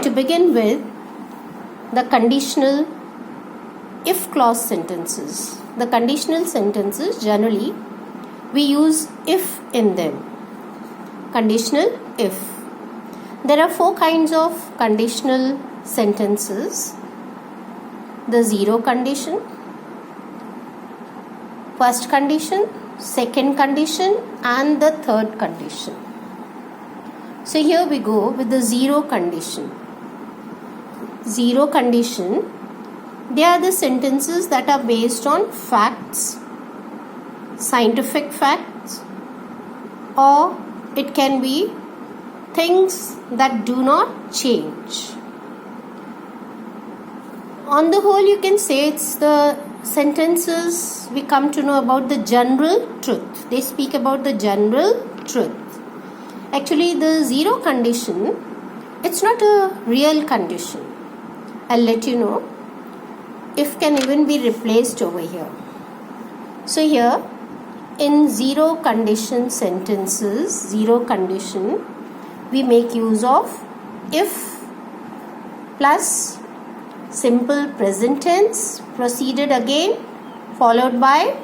to begin with, the conditional if clause sentences. The conditional sentences, generally we use if in them. Conditional if. There are 4 kinds of conditional sentences. The zero condition, first condition, second condition, and the third condition. So here we go with the zero condition. Zero condition, they are the sentences that are based on facts, scientific facts, or it can be things that do not change. On the whole, you can say it's the sentences we come to know about the general truth. They speak about the general truth. Actually, the zero condition, it's not a real condition. I'll let you know. If can even be replaced over here. So here, in zero condition sentences, zero condition, we make use of if plus simple present tense proceeded again followed by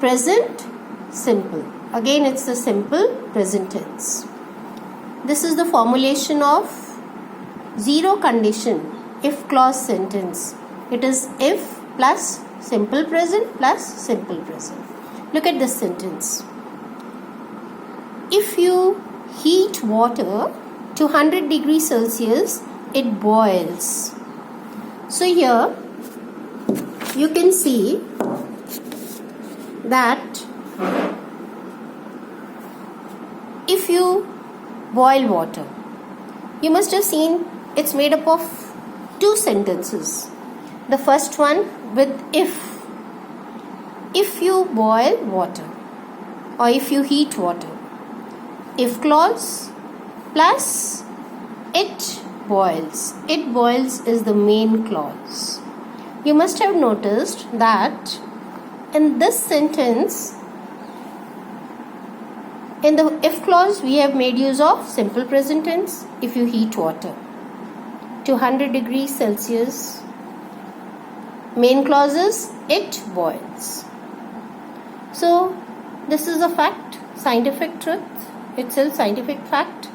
present simple. Again it's the simple present tense. This is the formulation of zero condition if clause sentence. It is if plus simple present plus simple present. Look at this sentence. If you heat water to 100 degrees Celsius, it boils. So here you can see that if you boil water, you must have seen it's made up of 2 sentences. The first one with if you boil water or if you heat water, if clause plus it boils. It boils is the main clause. You must have noticed that in this sentence, in the if clause, we have made use of simple present tense. If you heat water to 100 degrees Celsius, main clause is it boils. So this is a fact, scientific truth, itself scientific fact.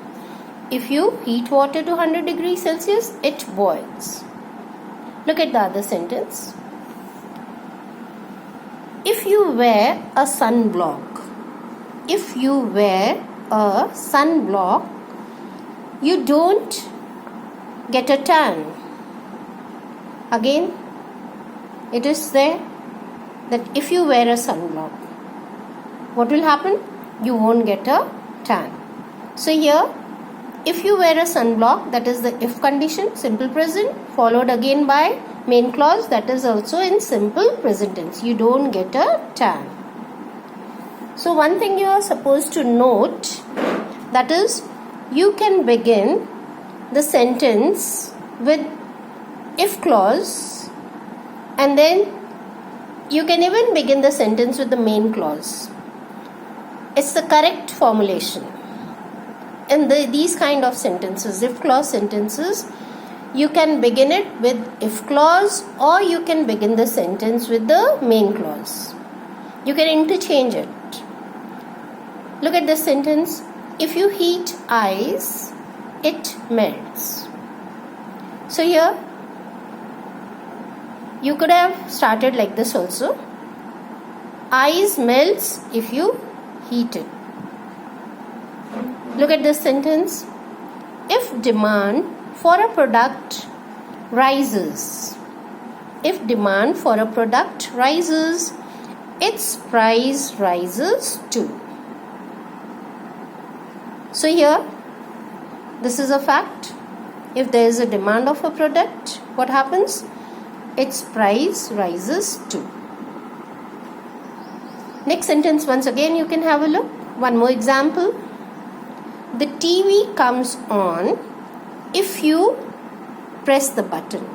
If you heat water to 100 degrees Celsius, it boils. Look at the other sentence. If you wear a sunblock, if you wear a sunblock, you don't get a tan. Again, it is there that if you wear a sunblock, what will happen? You won't get a tan. So here, if you wear a sunblock, that is the if condition, simple present, followed again by main clause, that is also in simple present tense. You don't get a tan. So one thing you are supposed to note, that is, you can begin the sentence with if clause and then you can even begin the sentence with the main clause. It's the correct formulation. In these kind of sentences, if clause sentences, you can begin it with if clause or you can begin the sentence with the main clause. You can interchange it. Look at this sentence. If you heat ice, it melts. So here, you could have started like this also. Ice melts if you heat it. Look at this sentence. If demand for a product rises, if demand for a product rises, its price rises too. So here, this is a fact. If there is a demand of a product, what happens? Its price rises too. Next sentence, once again you can have a look. One more example. The TV comes on if you press the button.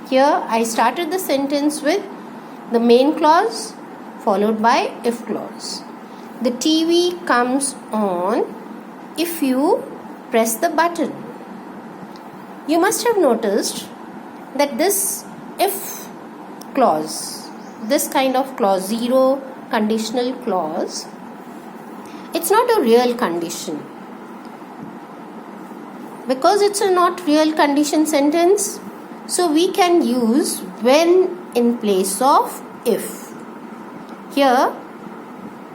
Here I started the sentence with the main clause followed by if clause. The TV comes on if you press the button. You must have noticed that this if clause, this kind of clause, zero conditional clause, it's not a real condition. Because it's a not real condition sentence, so we can use when in place of if. Here,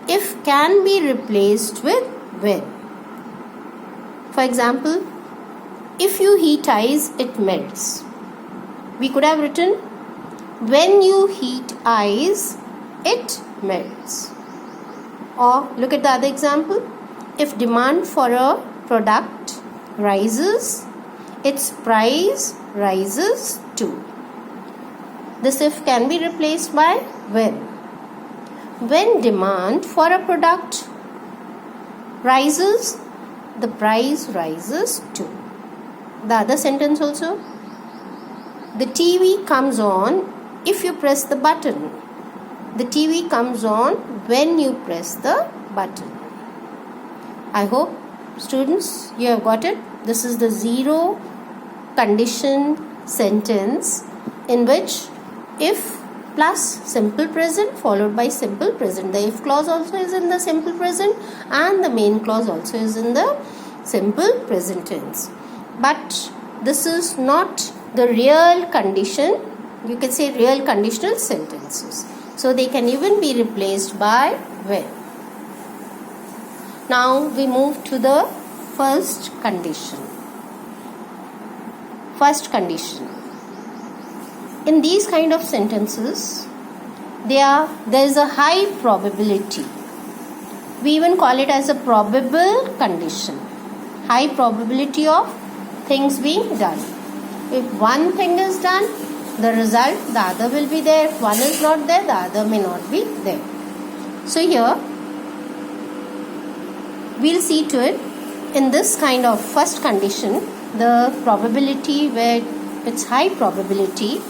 if can be replaced with when. For example, if you heat ice, it melts. We could have written, when you heat ice, it melts. Or look at the other example. If demand for a product rises, its price rises too. This if can be replaced by when. When demand for a product rises, the price rises too. The other sentence also. The TV comes on if you press the button. The TV comes on when you press the button. I hope, students, you have got it. This is the zero condition sentence in which if plus simple present followed by simple present. The if clause also is in the simple present and the main clause also is in the simple present tense. But this is not the real condition. You can say real conditional sentences. So they can even be replaced by when. Now we move to the first condition. First condition. In these kind of sentences, there is a high probability. We even call it as a probable condition. High probability of things being done. If one thing is done, the result, the other will be there. If one is not there, the other may not be there. So here, we'll see to it, in this kind of first condition, the probability where it's high probability,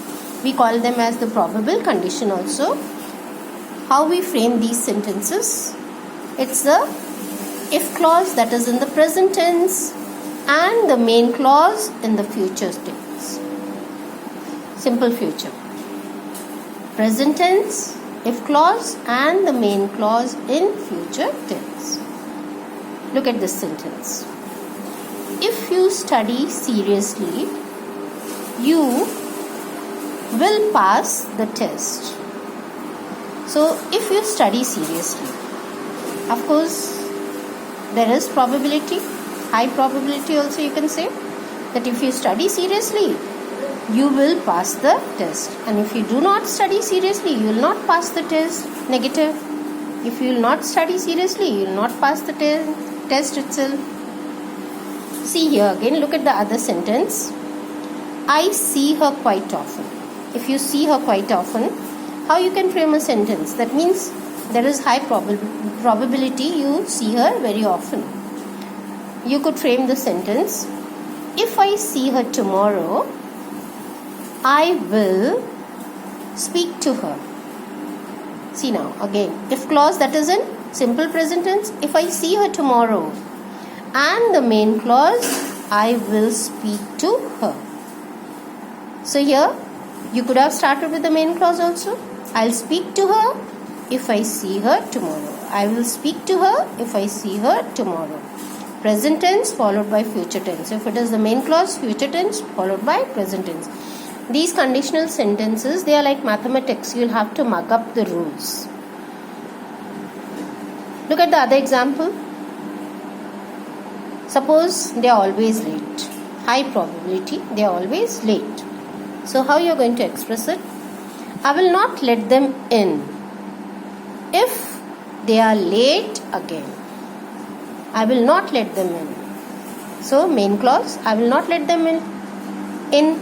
we call them as the probable condition also. How we frame these sentences? It's the if clause that is in the present tense and the main clause in the future tense. Simple future. Present tense, if clause and the main clause in future tense. Look at this sentence. If you study seriously, you will pass the test. So, if you study seriously, of course, there is probability, high probability also you can say, that if you study seriously, you will pass the test. And if you do not study seriously, you will not pass the test. Negative. If you will not study seriously, you will not pass the test itself. See here again, look at the other sentence. I see her quite often. If you see her quite often, how you can frame a sentence? That means there is high probability you see her very often. You could frame the sentence, if I see her tomorrow, I will speak to her. See now, again, if clause that is in simple present tense, if I see her tomorrow, and the main clause, I will speak to her. So here, you could have started with the main clause also. I'll speak to her if I see her tomorrow. I will speak to her if I see her tomorrow. Present tense followed by future tense. If it is the main clause, future tense followed by present tense. These conditional sentences, they are like mathematics. You'll have to mug up the rules. Look at the other example. Suppose they are always late. High probability they are always late. So how you are going to express it? I will not let them in if they are late again. I will not let them in. So main clause, I will not let them in,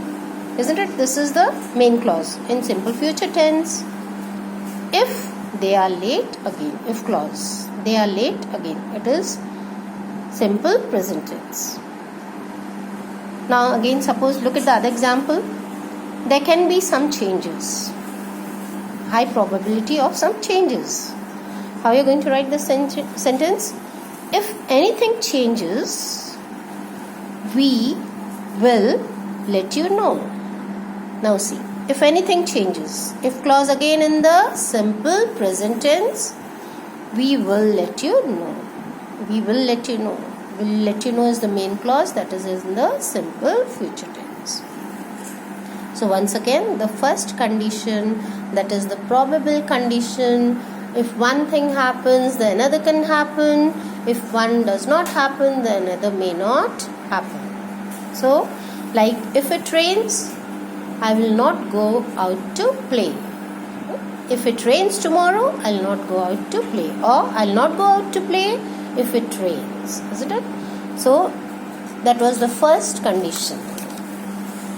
isn't it? This is the main clause in simple future tense. If they are late again, if clause, they are late again, it is simple present tense. Now again, suppose look at the other example. There can be some changes. High probability of some changes. How are you going to write this sentence? If anything changes, we will let you know. Now see, if anything changes, if clause again in the simple present tense, we will let you know. We will let you know. Will let you know is the main clause, that is in the simple future tense. So once again, the first condition, that is the probable condition. If one thing happens, the another can happen. If one does not happen, the another may not happen. So, like if it rains, I will not go out to play. If it rains tomorrow, I will not go out to play. Or I will not go out to play if it rains. Isn't it? So, that was the first condition.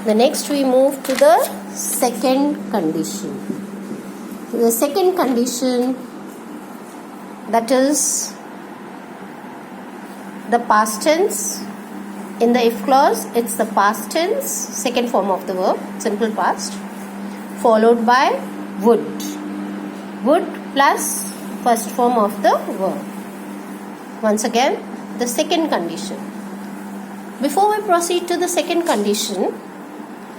The next we move to the second condition. The second condition, that is the past tense. In the if clause, it's the past tense, second form of the verb, simple past, followed by would. Would plus first form of the verb. Once again, the second condition. Before we proceed to the second condition,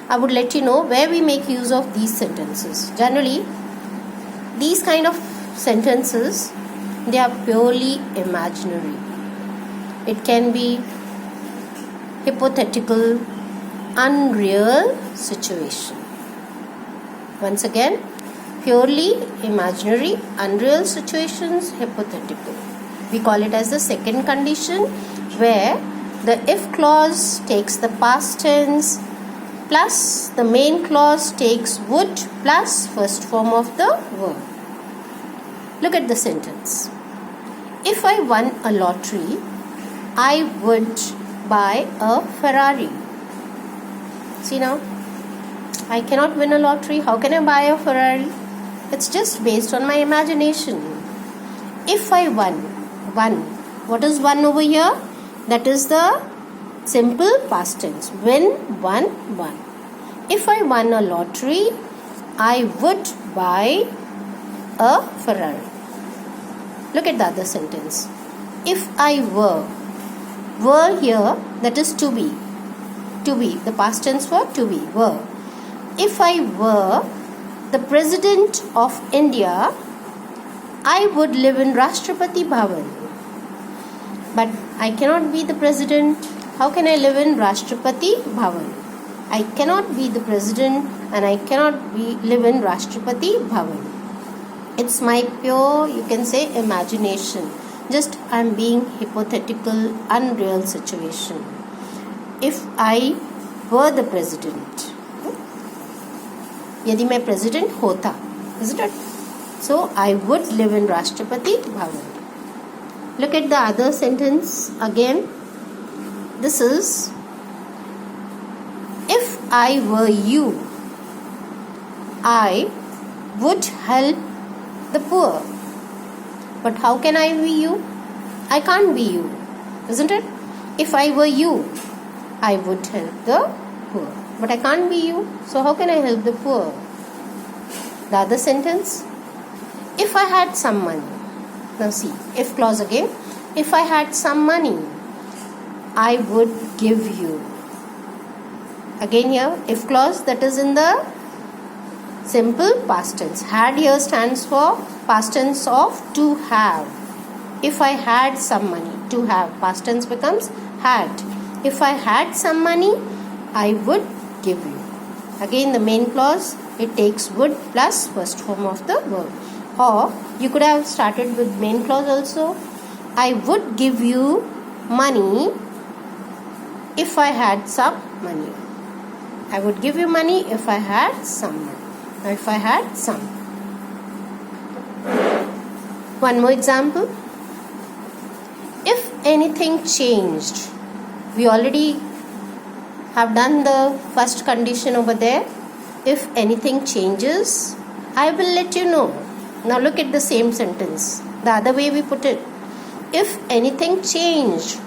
I would let you know where we make use of these sentences. Generally, these kind of sentences, they are purely imaginary. It can be hypothetical, unreal situation. Once again, purely imaginary, unreal situations, hypothetical. We call it as the second condition, where the if clause takes the past tense plus the main clause takes would plus first form of the verb. Look at the sentence. If I won a lottery, I would buy a Ferrari. See now, I cannot win a lottery. How can I buy a Ferrari? It's just based on my imagination. If I won, what is won over here? That is the simple past tense. Win, won. If I won a lottery, I would buy a Ferrari. Look at the other sentence. If I were here, that is to be. To be, the past tense for to be, were. If I were the President of India, I would live in Rashtrapati Bhavan. But I cannot be the President. How can I live in Rashtrapati Bhavan? I cannot be the President and I cannot live in Rashtrapati Bhavan. It's my pure, you can say, imagination. Just I am being hypothetical, unreal situation. If I were the President, यदि मैं President होता, isn't it? So I would live in Rashtrapati Bhavan. Look at the other sentence again. This is, if I were you, I would help the poor. But how can I be you? I can't be you, isn't it? If I were you, I would help the poor. But I can't be you, so how can I help the poor? The other sentence, if I had some money. Now see, if clause again. If I had some money, I would give you. Again here, if clause, that is in the simple past tense. Had here stands for past tense of to have. If I had some money, to have, past tense becomes had. If I had some money, I would give you. Again the main clause, it takes would plus first form of the verb. Or you could have started with main clause also. I would give you money if I had some money. I would give you money if I had some money. Or if I had some. One more example. If anything changed, we already have done the first condition over there. If anything changes, I will let you know. Now look at the same sentence. The other way we put it. If anything changed,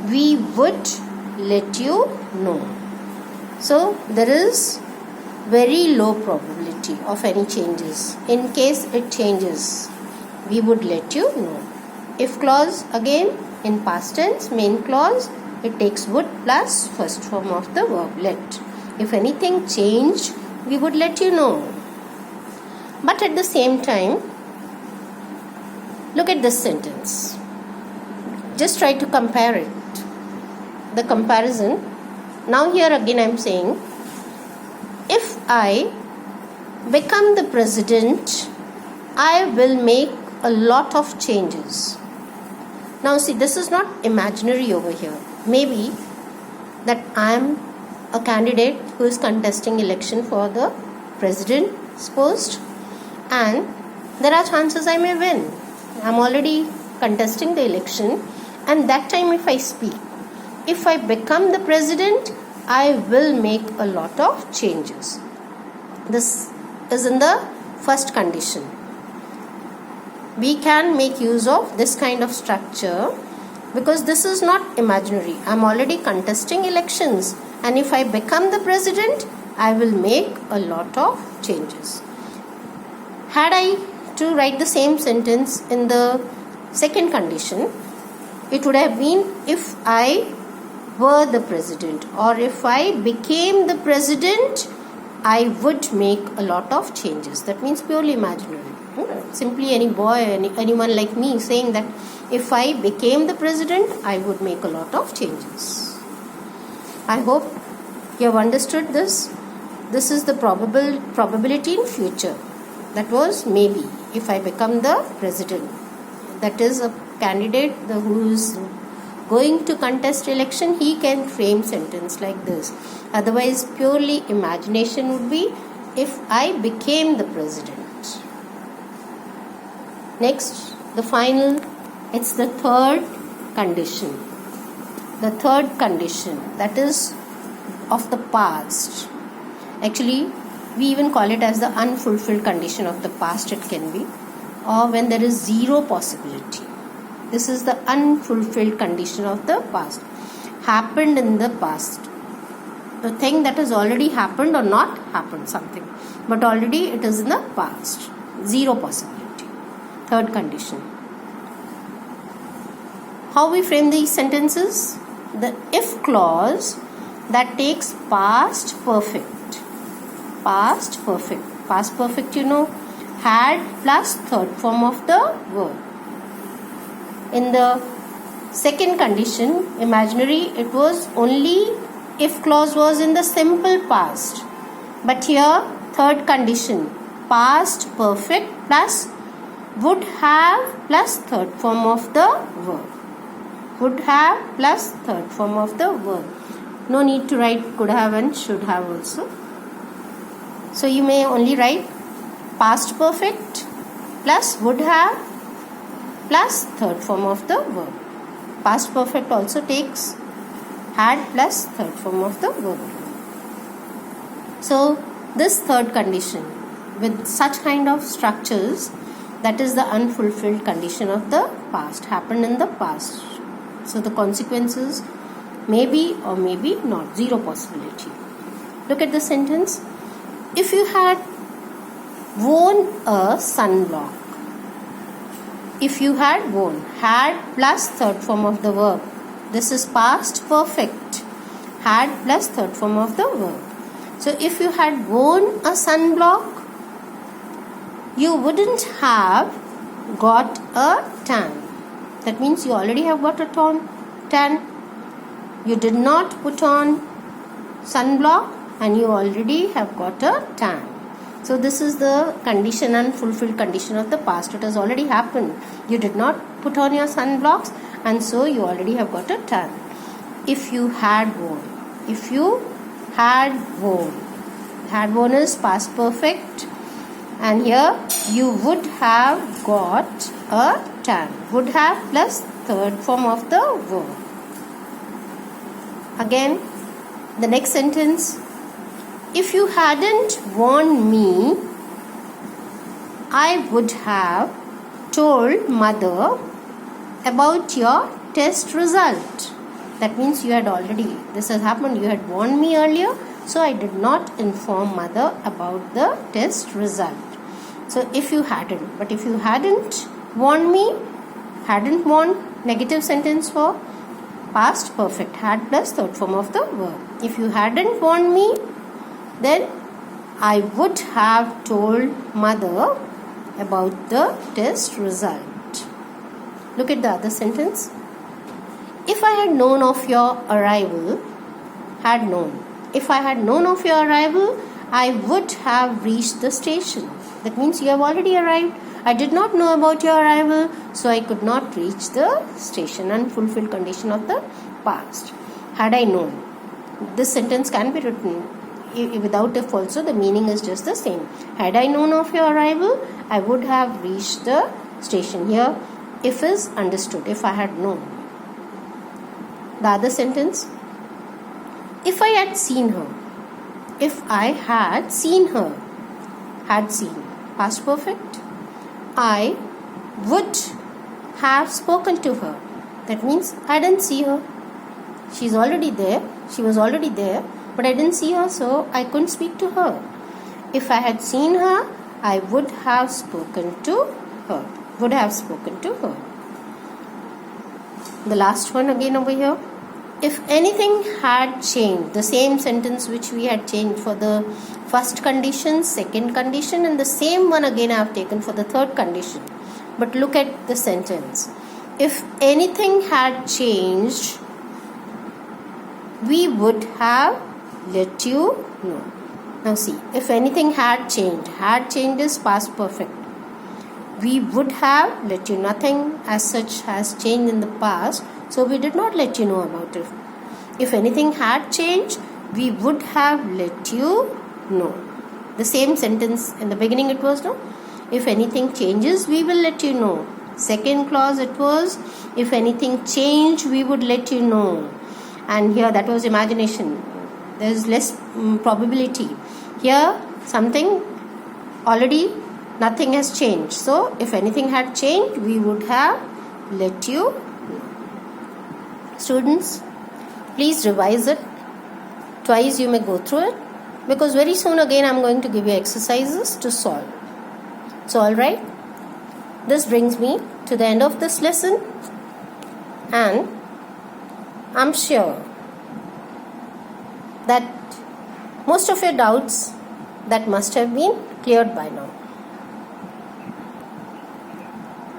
we would let you know. So there is very low probability of any changes. In case it changes, we would let you know. If clause again in past tense, main clause, it takes would plus first form of the verb let. If anything changed, we would let you know. But at the same time, look at this sentence. Just try to compare it. The comparison. Now here again I am saying, if I become the president, I will make a lot of changes. Now see, this is not imaginary over here. Maybe that I am a candidate who is contesting election for the president's post, and there are chances I may win. I am already contesting the election, and that time if I speak, if I become the president, I will make a lot of changes. This is in the first condition. We can make use of this kind of structure because this is not imaginary. I am already contesting elections, and if I become the president, I will make a lot of changes. Had I to write the same sentence in the second condition, it would have been, if I were the president, or if I became the president, I would make a lot of changes. That means purely imaginary. Simply any boy, anyone like me saying that if I became the president, I would make a lot of changes. I hope you have understood this. This is the probability in future. That was maybe, if I become the president. That is a candidate who is going to contest election, he can frame sentence like this. Otherwise, purely imagination would be, if I became the president. Next, the final, it's the third condition. The third condition, that is of the past. Actually, we even call it as the unfulfilled condition of the past, it can be, or when there is zero possibility. This is the unfulfilled condition of the past. Happened in the past. The thing that has already happened or not happened, something. But already it is in the past. Zero possibility. Third condition. How we frame these sentences? The if clause that takes past perfect. Past perfect. Past perfect, had plus third form of the verb. In the second condition, imaginary, it was only if clause was in the simple past. But here, third condition, past perfect plus would have plus third form of the verb. Would have plus third form of the verb. No need to write could have and should have also. So you may only write past perfect plus would have plus third form of the verb. Past perfect also takes had plus third form of the verb. So this third condition with such kind of structures, that is the unfulfilled condition of the past, happened in the past. So the consequences may be or may be not, zero possibility. Look at the sentence. If you had worn a sunblock. If you had worn, had plus third form of the verb. This is past perfect. Had plus third form of the verb. So if you had worn a sunblock, you wouldn't have got a tan. That means you already have got a tan. You did not put on sunblock and you already have got a tan. So this is the condition, unfulfilled condition of the past. It has already happened. You did not put on your sunblocks and so you already have got a tan. If you had worn. If you had worn. Had worn is past perfect. And here you would have got a tan. Would have plus third form of the verb. Again, the next sentence. If you hadn't warned me, I would have told mother about your test result. That means you had already, this has happened, you had warned me earlier, so I did not inform mother about the test result. So if you hadn't, but if you hadn't warned me, hadn't warned, negative sentence for past perfect, had plus third form of the verb. If you hadn't warned me, then I would have told mother about the test result. Look at the other sentence. If I had known of your arrival, if I had known of your arrival, I would have reached the station. That means you have already arrived. I did not know about your arrival, so I could not reach the station. Unfulfilled condition of the past. Had I known. This sentence can be written without if also, the meaning is just the same. Had I known of your arrival, I would have reached the station. Here, if is understood. If I had known. The other sentence. If I had seen her. If I had seen her. Had seen. Past perfect. I would have spoken to her. That means I didn't see her. She's already there. She was already there. But I didn't see her, so I couldn't speak to her. If I had seen her, I would have spoken to her. Would have spoken to her. The last one again over here. If anything had changed, the same sentence which we had changed for the first condition, second condition, and the same one again I have taken for the third condition. But look at the sentence. If anything had changed, we would have let you know. Now see, if anything had changed is past perfect. We would have let you. Nothing as such has changed in the past, so we did not let you know about it. If anything had changed, we would have let you know. The same sentence in the beginning it was no. If anything changes, we will let you know. Second clause it was, if anything changed, we would let you know. And here that was imagination. There is less probability. Here something already, nothing has changed. So if anything had changed, we would have let you know. Students, please revise it. Twice you may go through it, because very soon again I am going to give you exercises to solve. So alright, this brings me to the end of this lesson, and I am sure that most of your doubts that must have been cleared by now.